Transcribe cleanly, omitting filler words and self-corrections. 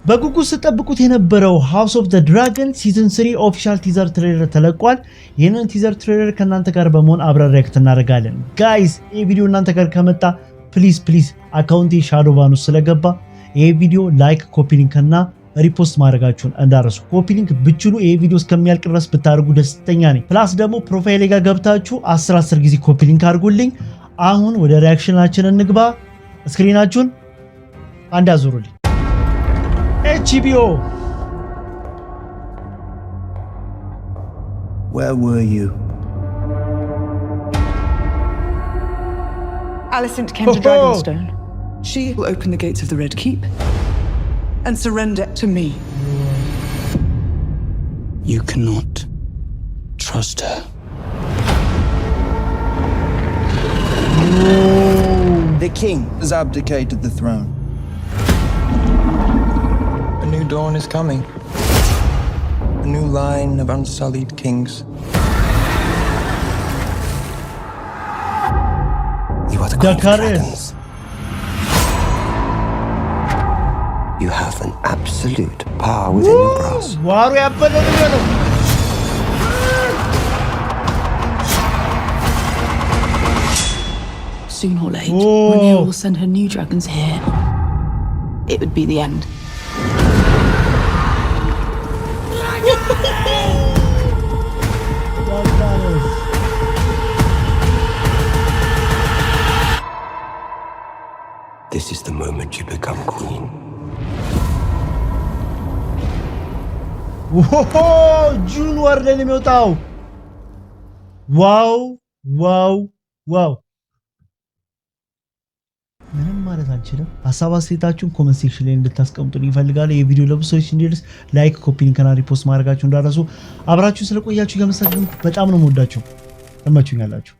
በጉጉት ስጠብቁት የነበረው ሃውስ ኦፍ ዘ ድራገን ሲዝን 3 ኦፊሻል ቲዘር ትሬለር ተለቋል። ይህንን ቲዘር ትሬለር ከእናንተ ጋር በመሆን አብረን ሪአክት እናደርጋለን። ጋይስ ይህ ቪዲዮ እናንተ ጋር ከመጣ ፕሊዝ አካውንቴ ሻዶ ባን ውስጥ ስለገባ ይህ ቪዲዮ ላይክ፣ ኮፒ ሊንክ እና ሪፖስት ማድረጋችሁን እንዳረሱ። ኮፒ ሊንክ ብችሉ ይህ ቪዲዮ እስከሚያልቅ ድረስ ብታደርጉ ደስተኛ ነኝ። ፕላስ ደግሞ ፕሮፋይሌ ጋር ገብታችሁ 10 ጊዜ ኮፒ ሊንክ አድርጉልኝ። አሁን ወደ ሪአክሽናችን እንግባ። ስክሪናችሁን አንድ አዙሩልኝ። HBO. Where were you? Alicent came to Dragonstone. She will open the gates of the Red Keep and surrender to me. You cannot trust her. The king has abdicated the throne. A new dawn is coming. A new line of unsullied kings. You are the Queen of Dragons. You have an absolute power within your grasp. Soon or late, Rhaenyra will send her new dragons here. It would be the end. This is the moment you become queen. June war ላይ የሚወጣው ዋው ምንም ማለት አልችልም። ሀሳብ አስተያየታችሁን ኮሜንት ሴክሽን ላይ እንድታስቀምጡልኝ እፈልጋለሁ። የቪዲዮ ለብዙ ሰዎች እንዲደርስ ላይክ፣ ኮፒ ሊንክ እና ሪፖስት ማድረጋችሁ እንዳትረሱ። አብራችሁ ስለቆያችሁ በጣም ነው የምወዳችሁ። ተመቹኛላችሁ።